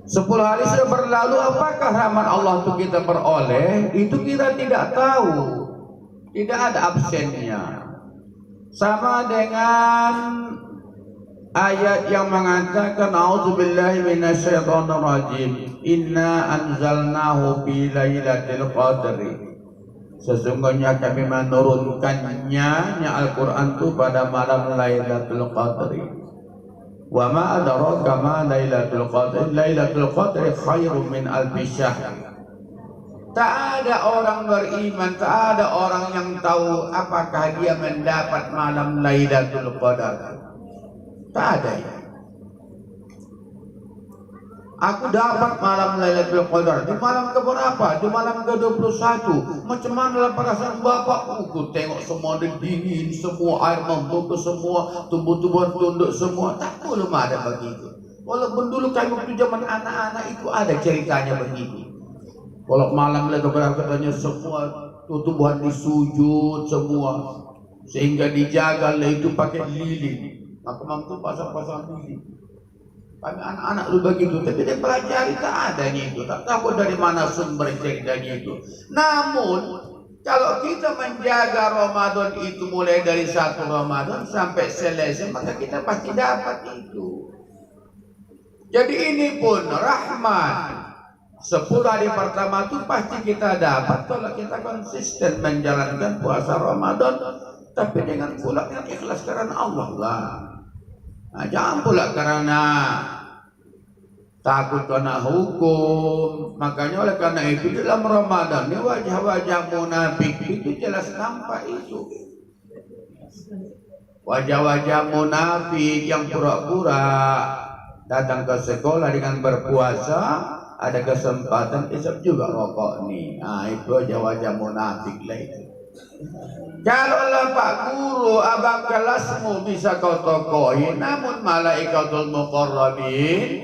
10 hari sudah berlalu, apakah rahmat Allah itu kita peroleh? Itu kita tidak tahu. Tidak ada absennya. Sama dengan ayat yang mengatakan a'udzubillahi minasyaitonirrajim, inna anzalnahu fi lailatul qadri. Sesungguhnya kami menurunkannya Al-Quran itu pada malam Lailatul Qadri. Wa ma adraka ma Lailatul Qadri. Lailatul Qadri khairun min alfi syahr. Tak ada orang beriman, tak ada orang yang tahu apakah dia mendapat malam Lailatul Qadar. Tak ada. Aku dapat malam Lailatul Qadar. Di malam keberapa? Di malam ke-21. Macam mana perasaan bapak? Aku tengok semua dingin, semua air membuka, semua tumbuh-tumbuhan tunduk semua. Tak boleh ada begitu. Walaupun dulu kami waktu zaman anak-anak itu ada ceritanya begitu. Kalau malam Lailatul Qadar katanya semua tumbuhan disujud semua, sehingga dijaga itu pakai lilin. Maka mampu pasang-pasang lilin. Kami anak-anak lu begitu, tapi dia pelajari tak adanya itu, tak tahu dari mana sumber ceritanya itu. Namun kalau kita menjaga Ramadan itu mulai dari 1 Ramadan sampai selesai, maka kita pasti dapat itu. Jadi ini pun rahmat. 10 hari pertama itu pasti kita dapat kalau kita konsisten menjalankan puasa Ramadan, tapi dengan pula yang ikhlas karena Allah lah. Nah, jangan pula karena takut kena hukum. Makanya oleh karena itu dalam Ramadan ini wajah-wajah munafik itu jelas nampak itu. Wajah-wajah munafik yang pura-pura datang ke sekolah dengan berpuasa, ada kesempatan isap juga rokok nih. Nah, itu wajah-wajah munafik lah itu. Kalau Pak Guru, abang kelasmu bisa kau tokohi, namun malaikatul muqarrabin,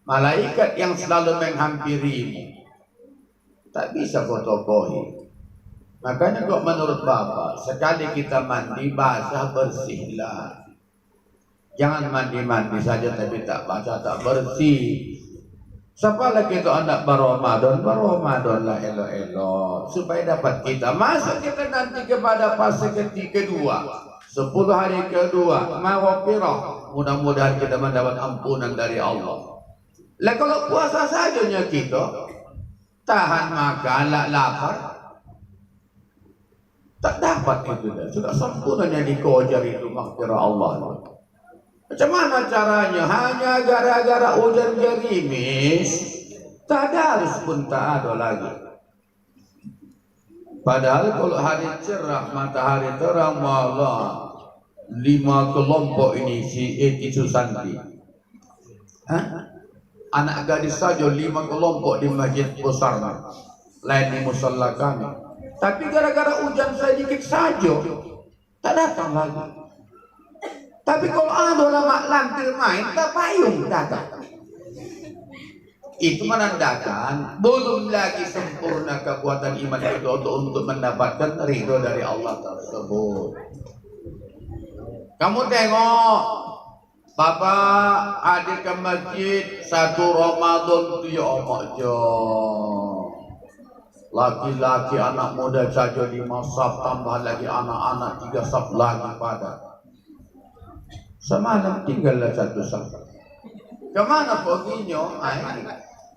malaikat yang selalu menghampirimu, tak bisa kau tokohi. Makanya kok menurut Bapak, sekali kita mandi basah bersihlah. Jangan mandi-mandi saja tapi tak basah tak bersih. Siapa lagi itu anak Ramadan lah elok-elok supaya dapat kita masuk kita nanti kepada fase kedua, 10 hari kedua, maghfirah. Mudah-mudahan kita mendapat ampunan dari Allah. Lah kalau puasa sajanya kita tahan makan, lapar, tak dapat itu dah. Sudah sempurnanya dikojar itu maghfirah Allah. Macam mana caranya? Hanya gara-gara hujan gerimis, tadarus pun tak ada lagi. Padahal kalau hari cerah, matahari terang, malah 5 kelompok ini si Eti Susanti. Anak gadis saja 5 kelompok di masjid besar, lain di musalla kami. Tapi gara-gara hujan sedikit saja, tak datang lagi. Tapi kalau ada ulama lampir main, tak payung datang. Itu menandakan belum lagi sempurna kekuatan iman itu untuk mendapatkan ridho dari Allah tersebut. Kamu tengok, Bapak hadir ke masjid 1 Ramadan itu ya Allah, laki-laki anak muda saja 5 saf, tambah lagi anak-anak 3 saf lagi pada. Semalam tinggallah 1 saf. Kemana perginya?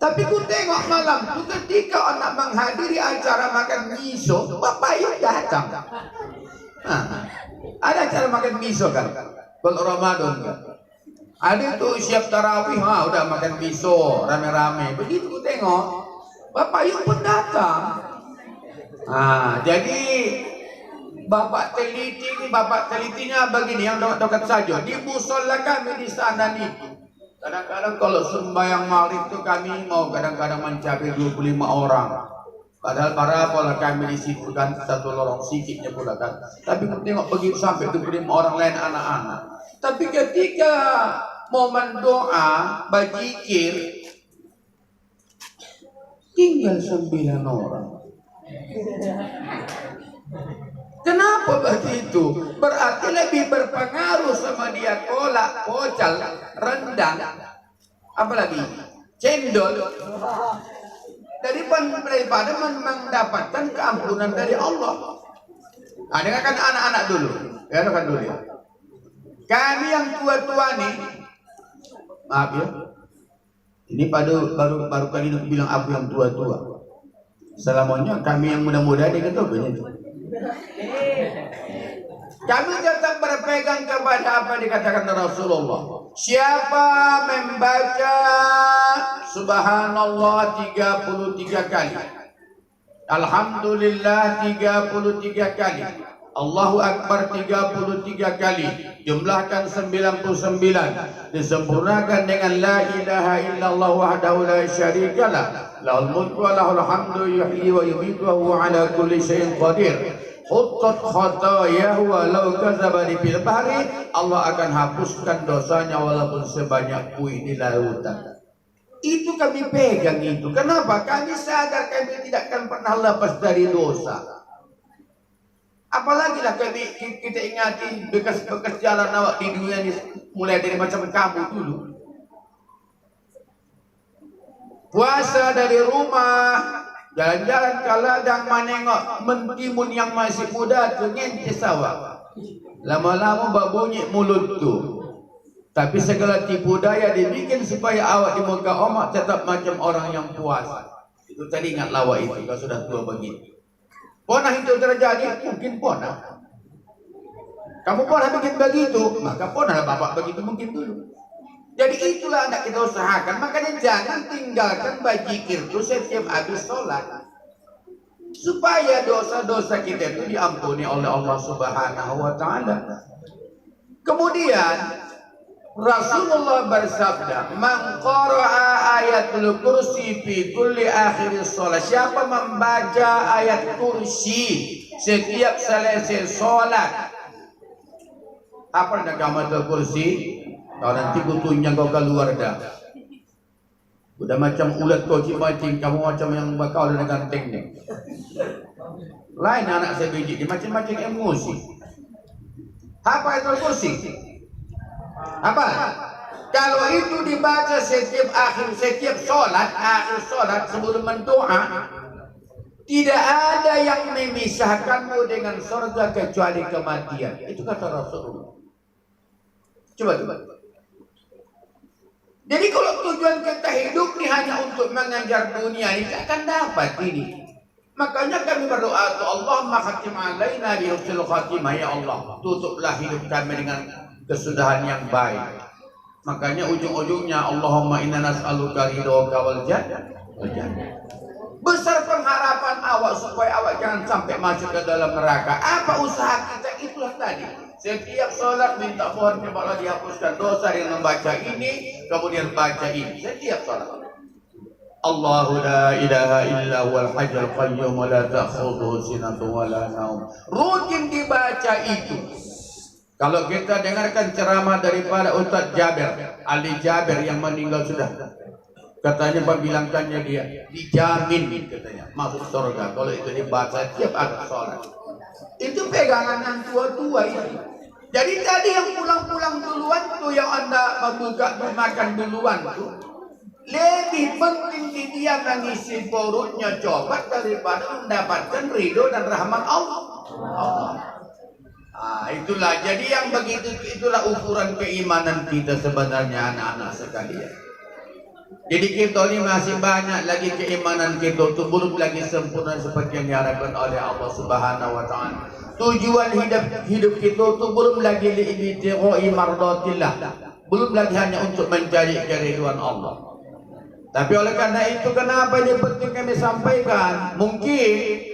Tapi ku tengok malam itu ketika anak menghadiri acara makan miso, Bapak yang datang. Ada acara makan miso kan? Kalau Ramadan kan? Ada tuh siap tarawih, udah makan miso rame-rame. Begitu ku tengok, Bapak yang pun datang. Jadi Bapak telitinya begini, yang dekat saja di musola kami di sana nih. Kadang-kadang kalau sembahyang maghrib itu kami mau kadang-kadang mencapai 25 orang. Padahal para pola kami di situ kan 1 lorong sikitnya pula kan. Tapi tengok begitu sampai 25 orang lain anak-anak. Tapi ketika momen doa berzikir tinggal 9 orang. Kenapa begitu? Berarti lebih berpengaruh sama dia kolak, kocal, rendang, apalagi cendol. Daripada mendapatkan keampunan dari Allah. Nah, dengarkan anak-anak dulu. Ya, dengarkan dulu ya. Kami yang tua-tua nih, maaf ya. Ini baru kali ini bilang aku yang tua-tua. Selamanya kami yang muda-muda ini gitu begini. Kami tetap berpegang kepada apa dikatakan Rasulullah. Siapa membaca Subhanallah 33 kali, Alhamdulillah 33 kali, Allahu Akbar 33 kali, jumlahkan 99, disempurnakan dengan la ilaha illallah wahdahu la syarikalah, lahul mulku wa lahul hamdu yuhyi wa yumiitu wa huwa ala kulli syai'in qadir. Huttat khatayahu walau kadzaba fil bahri, Allah akan hapuskan dosanya walaupun sebanyak puing di lautan. Itu kami pegang itu. Kenapa? Kami sadar kami tidak akan pernah lepas dari dosa. Apalagi lah kita ingati bekas-bekas jalan awak di dunia ini, mulai dari macam kamu dulu. Puasa dari rumah, jalan-jalan ke ladang menengok mentimun yang masih muda tu ngente sawah. Lama-lama babunyi mulut tu. Tapi segala tipu daya dibikin supaya awak di muka omak tetap macam orang yang puasa. Itu tadi ingat lawak itu kalau sudah tua begitu. Pernah itu terjadi? Mungkin pernah. Kamu pernah bikin begitu? Maka pernah bapak begitu mungkin dulu. Jadi itulah hendak kita usahakan. Makanya jangan tinggalkan bajikir itu setiap habis sholat, supaya dosa-dosa kita itu diampuni oleh Allah Subhanahu wa Ta'ala. Kemudian Rasulullah bersabda, "Man qara'a ayatul kursi fi kulli akhir sholat." Siapa membaca ayat kursi setiap selesai sholat. Apa nama ayatul kursi? Kalau nanti ku tunjang kau keluar dah. Udah macam ulat kau cimacing, kamu macam yang bakal dengan ganteng ni. Lain anak saya biji, dia macam-macam emosi. Apa itu kursi? Apa? Kalau itu dibaca setiap sholat, akhir sholat sebelum mendoa, tidak ada yang memisahkanmu dengan surga kecuali kematian. Itu kata Rasulullah. Coba. Jadi kalau tujuan kita hidup ini hanya untuk mengejar dunia ini, tak akan dapat ini. Makanya kami berdoa, Allahumma khatim alaina bi husnil khatimah, ya Allah, tutuplah hidup kami dengan kesudahan yang baik. Makanya ujung-ujungnya Allahumma inna nas'aluka ridhoka wal jannah. Besar pengharapan awak supaya awak jangan sampai masuk ke dalam neraka. Apa usaha kita? Itulah tadi. Setiap sholat minta mohon kepada Allah dihapuskan dosa yang membaca ini, kemudian baca ini. Setiap sholat. Allahu la ilaha illa huwal hayyul qayyum wa la ta'khudhuhu sinatun wa la naum. Rutin dibaca itu. Kalau kita dengarkan ceramah daripada Ustaz Jabir, Ali Jabir yang meninggal sudah. Katanya pembilangkannya dia dijamin katanya masuk surga kalau itu dibaca tiap akhir sholat. Itu pegangan yang tua-tua itu. Jadi tadi yang pulang-pulang duluan tuh, yang anda membuka makan duluan tuh, lebih penting dia mengisi perutnya coba daripada mendapatkan ridho dan rahmat Allah. Itulah jadi yang begitu, itulah ukuran keimanan kita sebenarnya anak-anak sekalian. Jadi kita ini masih banyak lagi keimanan kita itu belum lagi sempurna seperti yang diharapkan oleh Allah Subhanahu wa Ta'ala. Tujuan hidup kita itu belum lagi li'ibtighai mardatillah, belum lagi hanya untuk mencari keriduan Allah. Tapi oleh karena itu, kenapa ini penting kami sampaikan? Mungkin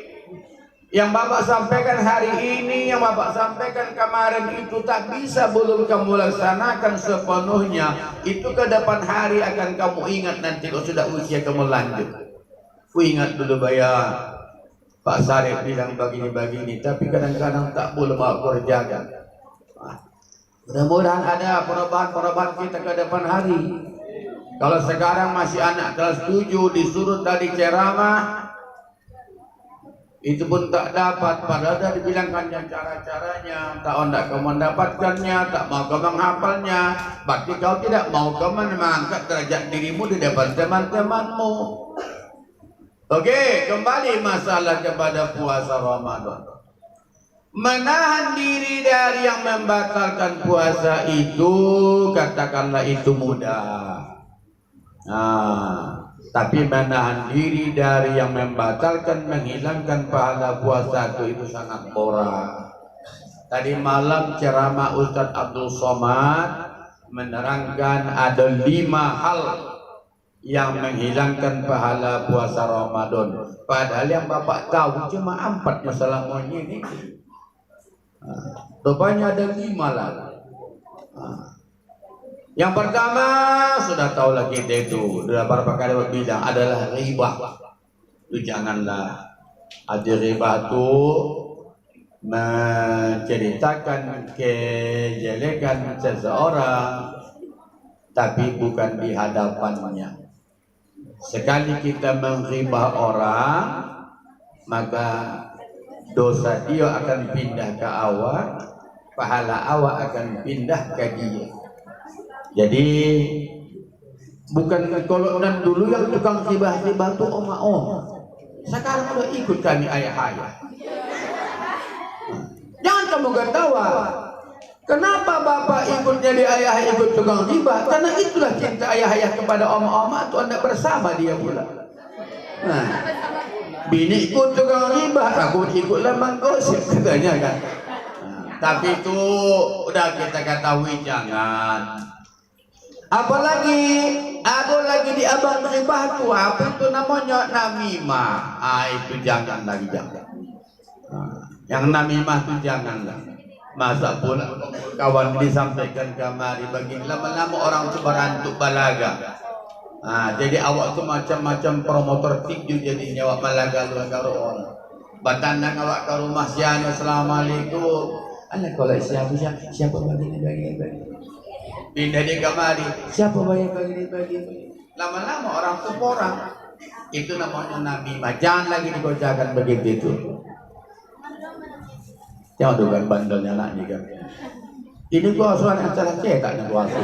yang Bapak sampaikan hari ini, yang Bapak sampaikan kemarin itu tak bisa belum kamu laksanakan sepenuhnya. Itu ke depan hari akan kamu ingat nanti kalau sudah usia kamu lanjut. Ku ingat dulu bayar Pak Sarif bilang begini-begini, tapi kadang-kadang tak boleh mau kerjakan. Mudah-mudahan ada perubahan-perubahan kita ke depan hari. Kalau sekarang masih anak kelas 7 disuruh tadi ceramah, Itu pun tak dapat, padahal dah dibilangkannya cara-caranya. Tak hendak kau mendapatkannya, tak mau kau menghafalnya. Berarti kau tidak mau kau mengangkat derajat dirimu di depan teman-temanmu. Oke, kembali masalah kepada puasa Ramadan. Menahan diri dari yang membatalkan puasa itu, katakanlah itu mudah. Tapi menahan diri dari yang membatalkan, menghilangkan pahala puasa itu sangat berat. Tadi malam ceramah Ustadz Abdul Somad menerangkan ada 5 hal yang menghilangkan pahala puasa Ramadan. Padahal yang Bapak tahu cuma 4 masalah ini. Rupanya ada 5 lah. Yang pertama sudah tahu lagi itu sudah beberapa kali bilang adalah riba. Itu janganlah. Ada riba itu menceritakan kejelekan seseorang tapi bukan di hadapannya. Sekali kita menghibah orang, maka dosa dia akan pindah ke awak, pahala awak akan pindah ke dia. Jadi bukan kalau dulu yang tukang hibah-hibah itu oma-oma. Sekarang udah ikut kami ayah-ayah. Jangan kamu ketawa. Kenapa bapak ikut jadi ayah ikut tukang hibah? Karena itulah cinta ayah-ayah kepada oma-oma itu anda bersama dia pula. Nah, bini ikut tukang hibah, aku ikutlah menggosip katanya kan. Tapi itu udah kita ketahui jangan. Apalagi ada lagi di abang ribah tuh apa itu namanya namimah. Itu jangan lagi jangan. Yang namimah itu janganlah. Masa pula kawan disampaikan kemari begini lama-lama orang itu berantuk balaga. Jadi awak tuh macam-macam promotor tinju jadi nyawa balaga lu karo orang. Batandang awak ke rumah siana assalamualaikum. Alah kalau siapa begini. Pindah di kamari, siapa bayar bagi. Lama-lama orang orang. Itu namanya namimah. Jangan lagi dikocakkan begitu itu. Jangan dengan bandelnya anaknya kan. Ini gua asuhan acara cetaknya gua asuh.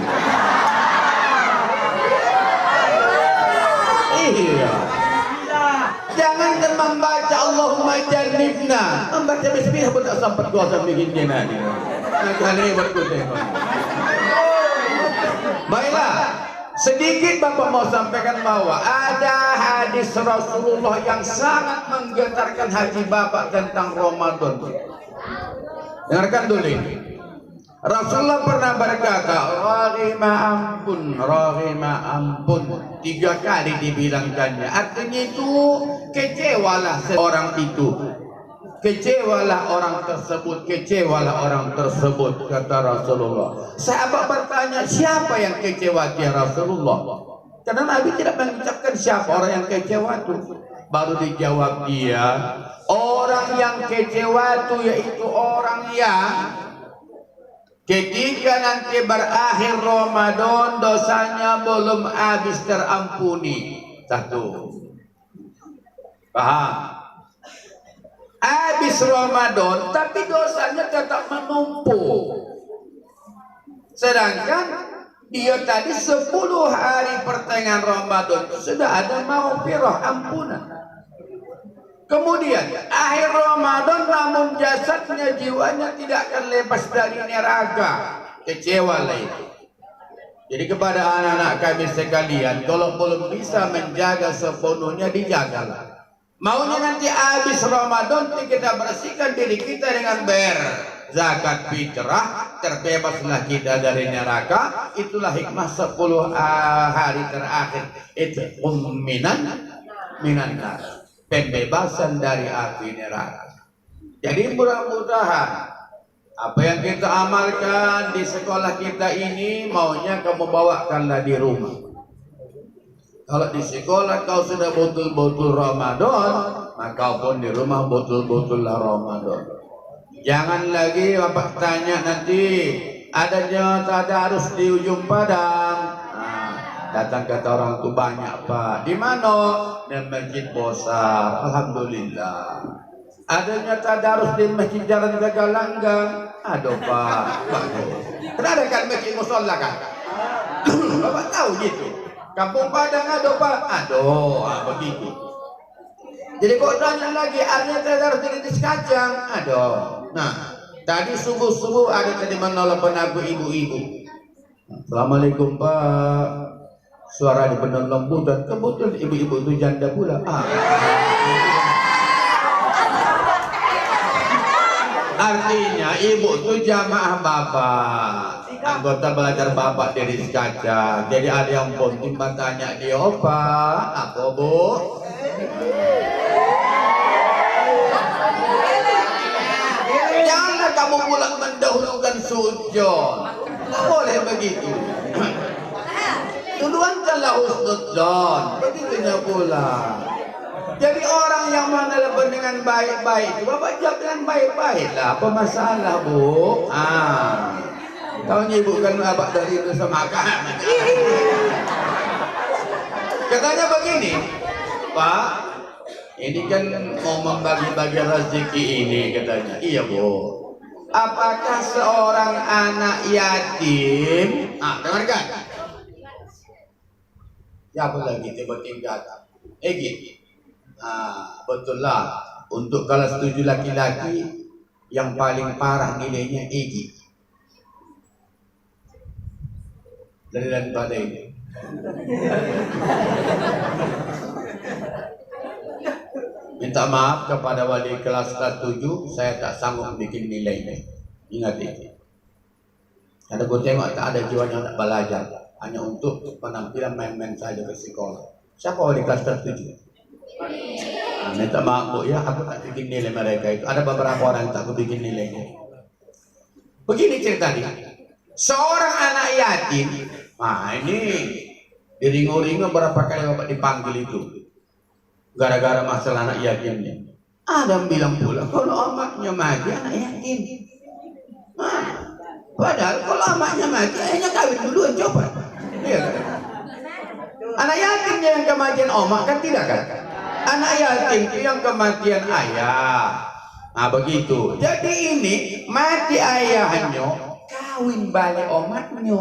Iya. Jangan membaca Allahumma jannibna. Membaca bismillah pun tak sempat gua sampai bikin nanti. Nah kali berkutik. Baiklah, sedikit Bapak mau sampaikan bahwa ada hadis Rasulullah yang sangat menggetarkan hati Bapak tentang Ramadan. Dengarkan dulu ini. Rasulullah pernah berkata, rahima ampun. 3 kali dibilangkannya. Artinya itu kecewalah seorang itu. Kecewalah orang tersebut, kata Rasulullah. Sahabat bertanya, siapa yang kecewa ya Rasulullah? Karena Nabi tidak mengucapkan siapa orang yang kecewa itu. Baru dijawab dia, orang yang kecewa itu yaitu orang yang ketika nanti berakhir Ramadan dosanya belum habis terampuni. 1. Paham? Habis Ramadan tapi dosanya tetap menumpuk. Sedangkan dia tadi 10 hari pertengahan Ramadan itu sudah ada maghfirah, ampunan. Kemudian akhir Ramadan namun jasadnya, jiwanya tidak akan lepas dari neraka. Kecewa lah itu. Jadi kepada anak-anak kami sekalian, kalau belum bisa menjaga sepenuhnya, dijagalah. Maunya nanti habis Ramadan kita bersihkan diri kita dengan zakat fitrah, terbebaslah kita dari neraka. Itulah hikmah 10 hari terakhir. Itu minan nar, pembebasan dari api neraka. Jadi mudah-mudahan apa yang kita amalkan di sekolah kita ini maunya kamu bawakanlah di rumah. Kalau di sekolah kau sudah betul-betul Ramadan, maka pun di rumah betul-betullah Ramadan. Jangan lagi bapak tanya nanti adanya tadarus di ujung padang. Datang kata orang itu banyak pak. Di mana? Di Masjid Besar. Alhamdulillah. Adanya tadarus di Masjid Jalan Gagalanggang. Aduh Pak, kenapa kan masjid musola kan? Bapak tahu gitu. Kampung Padang aduh Pak, aduh, begitu. Jadi kok tanya lagi, artinya tadarus di Kacang, aduh. Nah, tadi subuh-subuh ada tadi menolak penagu ibu-ibu. Assalamualaikum Pak. Suara di benar lembut dan kebetulan ibu-ibu itu janda pula. Artinya ibu itu jamaah bapak, anggota belajar bapak dari Kaca. Jadi ada yang penting bertanya dia, opa, apa bu? Jangan kamu pulang mendahulukan sujon. Tidak boleh begitu. Duluan telah husnudzon, begitunya pula. Jadi orang yang menelpon dengan baik-baik, bapak jawab dengan baik-baik lah. Apa masalah bu? Tahu nyibukkan abang dari itu semakan. Katanya begini, Pak, ini kan mau membagi-bagi rezeki ini katanya. Iya bu. Apakah seorang anak yatim? Dengarkan. Siapa lagi tiba-tiba datang? Egi. Betul lah. Untuk kelas 7 laki-laki yang paling parah nilainya Egi. Dari lain pada ini. Minta maaf kepada wali kelas 7, saya tak sanggup bikin nilainya. Ingat itu. Ada gue tengok tak ada jiwanya nak belajar, hanya untuk penampilan main-main saja ke sekolah. Siapa wali kelas 7? Minta maaf bu ya, aku tak bikin nilai mereka itu. Ada beberapa orang tak aku bikin nilainya. Begini ceritanya, seorang anak yatim, ini diringo-ringo berapa kali bapak dipanggil itu, gara-gara masalah anak yatimnya. Ada yang bilang pula kalau omaknya mati anak yatim. Padahal kalau omaknya mati, ayahnya kawin duluan coba. Iya kan? Anak yatimnya yang kematian omak kan tidak kan? Anak yatim itu yang kematian ayah. Begitu. Jadi ini mati ayahnya, kawin balik omaknya.